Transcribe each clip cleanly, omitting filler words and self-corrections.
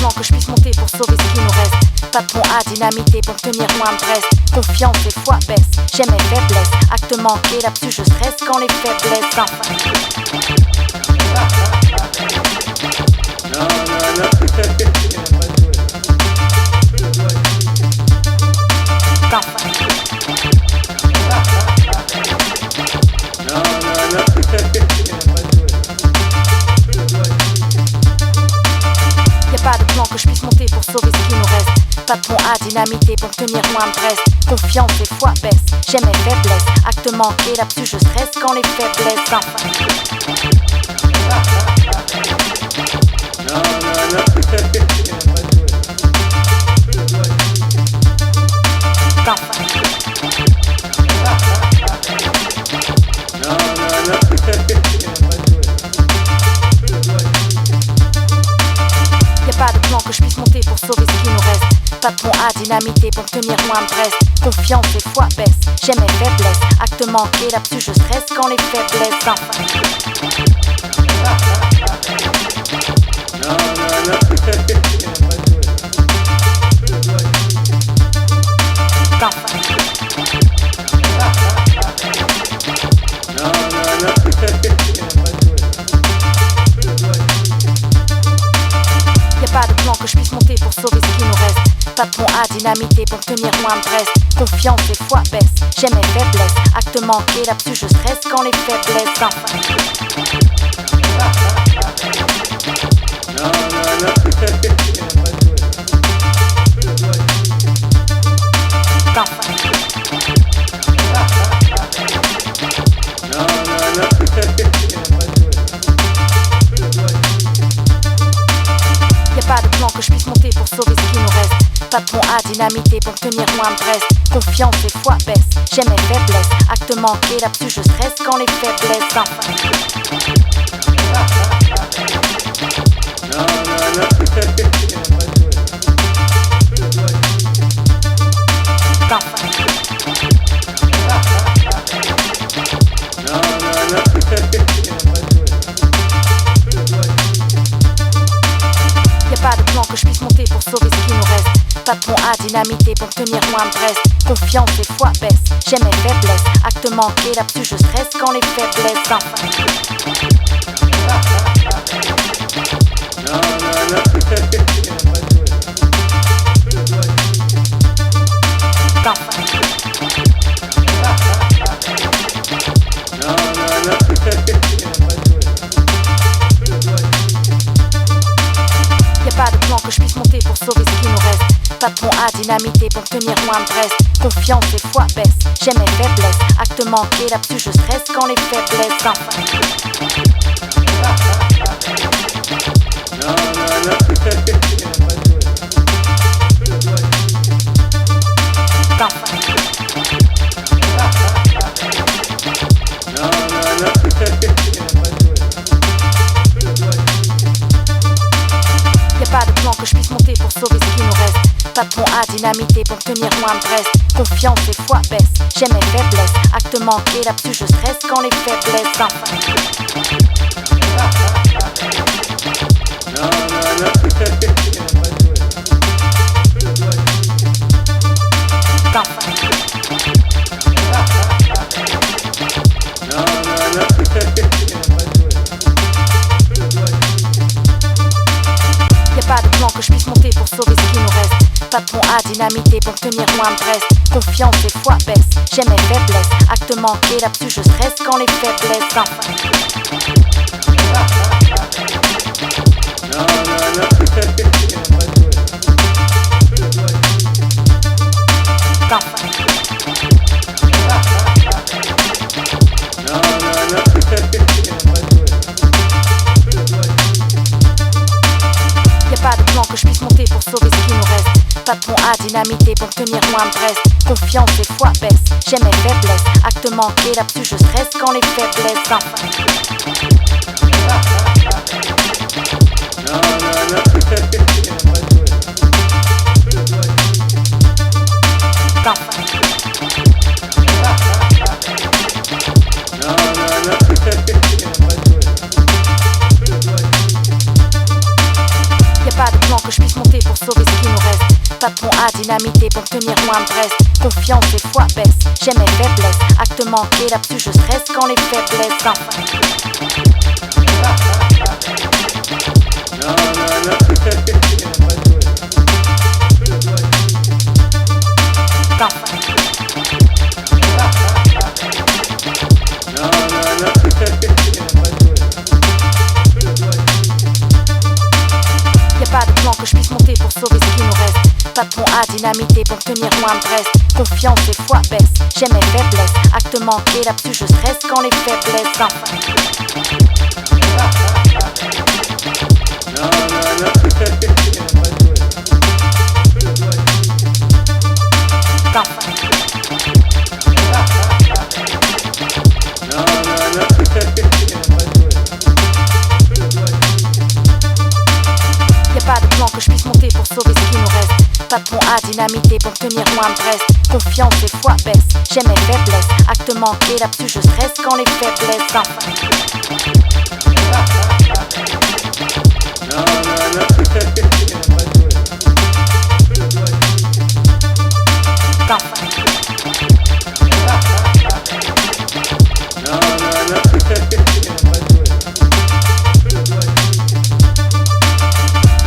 plan que je puisse monter pour sauver ce qui nous reste. Pas de pont à dynamiter pour tenir loin de Brest. Confiance et foi baisse, j'aime mes faiblesses. Acte manqué, là-dessus je stresse quand les faiblesses Y'a pas de plan que je puisse monter pour sauver ce qui nous reste. Pas de pont à dynamiter pour tenir loin de Brest. Confiance et foi baisse, j'aime mes faiblesses. Acte manqué, là-dessus je stresse quand les faiblesses Y'a pas de plan que je puisse monter pour sauver ce qui nous reste. Pas de pont à dynamiter pour tenir loin de Brest. Confiance et foi baisse, j'aime mes faiblesses. Acte manqué, là-dessus je stresse quand les faiblesses Y'a pas de plan que je puisse monter pour sauver ce qui nous reste. Pas de pont à dynamiter pour tenir loin de Brest. Confiance et foi baisse, j'aime mes faiblesses. Acte manqué, là-dessus je stresse quand les faiblesses Y'a pas de plan que je puisse monter pour sauver ce qui nous reste. Pas de pont à dynamiter pour tenir loin de Brest. Confiance et foi baisse, j'aime mes faiblesses. Acte manqué, là-dessus je stresse quand les faiblesses Y'a pas de plan que je puisse monter pour sauver ce qui nous reste. Pas de pont à dynamiter pour tenir loin de Brest. Confiance et foi baisse, j'aime mes faiblesses. Acte manqué, là-dessus je stresse quand les faiblesses Y'a pas de plan que je puisse monter pour sauver ce qui nous reste. Pas de pont à dynamiter pour tenir loin de Brest. Confiance et foi baisse, j'aime mes faiblesses. Acte manqué, là-dessus je stresse quand les faiblesses Y'a pas de plan que je puisse monter pour sauver ce qui nous reste. Pas de pont à dynamiter pour tenir loin de Brest. Confiance et foi baisse, j'aime mes faiblesses. Acte manqué, là-dessus je stresse quand les faiblesses Y'a pas de plan que je puisse monter pour sauver ce qui nous reste. Pas de pont à dynamiter pour tenir loin de Brest. Confiance et foi baisse, j'aime mes faiblesses. Acte manqué, là-dessus je stresse quand les faiblesses Y'a pas de plan que je puisse monter pour sauver ce qui nous reste. Pas de pont à dynamiter pour tenir loin de Brest. Confiance et foi baisse, j'aime mes faiblesses. Acte manqué, là-dessus je stresse quand les faiblesses Y'a pas de plan que je puisse monter Patron à dynamiter pour tenir loin de Brest. Confiance et foi baisse, j'ai mes faiblesses. Acte manqué, là-dessus je stresse quand les faiblesses Y'a pas de plan que je puisse monter pour sauver ce qui nous reste. Patron à dynamiter pour tenir loin de Brest. Confiance et foi baisse, j'ai mes faiblesses. Acte manqué, là-dessus je stresse quand les faiblesses Y'a pas de plan que je puisse monter pour sauver ce qui nous reste. Patron à dynamiter pour tenir loin de Brest. Confiance et foi baisse, j'ai mes faiblesses. Acte manqué, là-dessus je stresse quand les faiblesses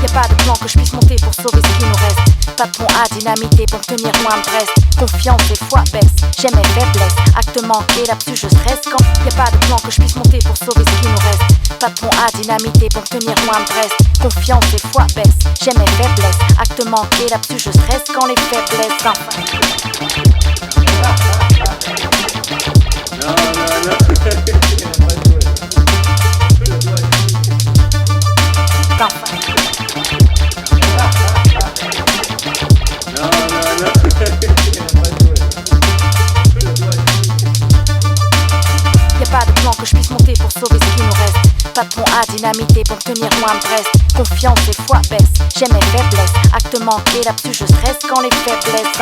Y'a pas de plan que je puisse monter pour sauver ce qui nous reste. Patron à dynamiter pour tenir loin de Brest. Confiance et foi baisse, j'ai mes faiblesses. Acte manqué, là-dessus je stresse quand y'a pas de plan que je puisse monter pour sauver ce qui nous reste. Patron à dynamiter pour tenir loin de Brest. Confiance et foi baisse, j'ai mes faiblesses. Acte manqué, là-dessus je stresse quand les faiblesses Y'a pas de plan que je puisse monter pour sauver ce qui nous reste. Patron à dynamiter pour tenir loin de Brest. Confiance et foi baisse, j'ai mes faiblesses. Acte manqué, là-dessus je stresse quand les faiblesses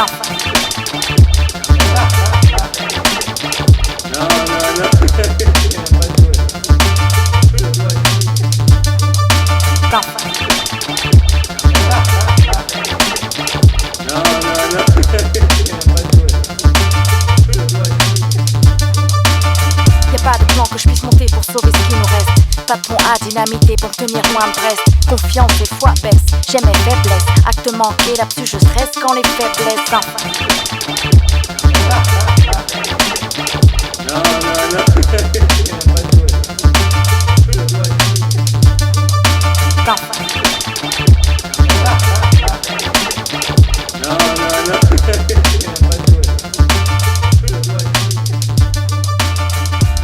Y'a pas de plan que je puisse monter pour sauver ce qui nous reste. Patron à dynamiter pour tenir loin de Brest. Confiance et foi baisse, j'ai mes faiblesses. Acte manqué, là-dessus je stresse quand les faiblesses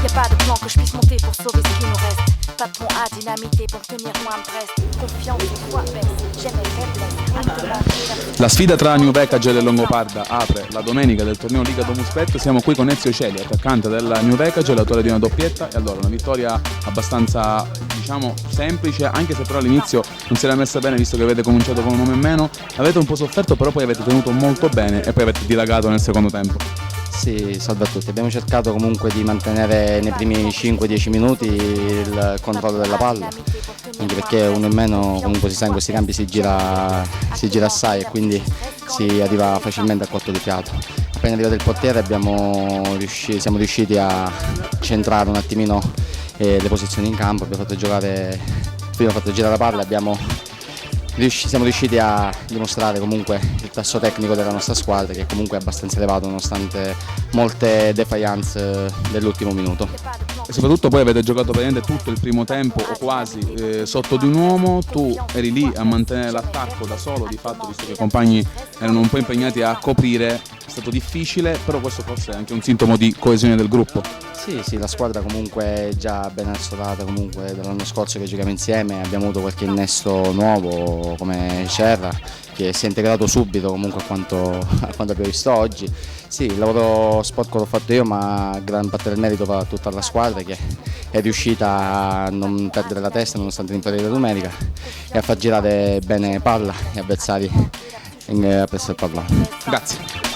Y'a pas de plan que je puisse monter pour sauver ce qui nous reste. Patron à dynamiter pour tenir loin de Brest. Confiance et foi baisse, j'ai mes faiblesses. Acte manqué, La sfida tra New Vecagel e Longoparda apre la domenica del torneo Liga Domus Pet. Siamo qui con Ezio Celi, attaccante della New Vecagel, autore di una doppietta. E allora una vittoria abbastanza, diciamo, semplice, anche se però all'inizio non si era messa bene, visto che avete cominciato con un uomo in meno. Avete un po' sofferto, però poi avete tenuto molto bene e poi avete dilagato nel secondo tempo. Sì, salve a tutti. Abbiamo cercato comunque di mantenere nei primi 5-10 minuti il controllo della palla, anche perché uno in meno comunque si sa in questi campi si gira assai e quindi si arriva facilmente a colpo di fiato. Appena arrivato il portiere siamo riusciti a centrare un attimino le posizioni in campo, abbiamo fatto girare la palla e siamo riusciti a dimostrare comunque il tasso tecnico della nostra squadra, che comunque è abbastanza elevato nonostante molte defiance dell'ultimo minuto. E soprattutto poi avete giocato praticamente tutto il primo tempo o quasi sotto di un uomo. Tu eri lì a mantenere l'attacco da solo, di fatto, visto che i compagni erano un po' impegnati a coprire. È stato difficile, però questo forse è anche un sintomo di coesione del gruppo. Sì, la squadra comunque è già ben assodata comunque dall'anno scorso che giochiamo insieme, abbiamo avuto qualche innesto nuovo come Cerra che si è integrato subito comunque a quanto abbiamo visto oggi. Sì, il lavoro sporco l'ho fatto io, ma gran parte del merito va a tutta la squadra che è riuscita a non perdere la testa nonostante l'inferiorità numerica e a far girare bene palla e avversari a prestare il pallone. Grazie.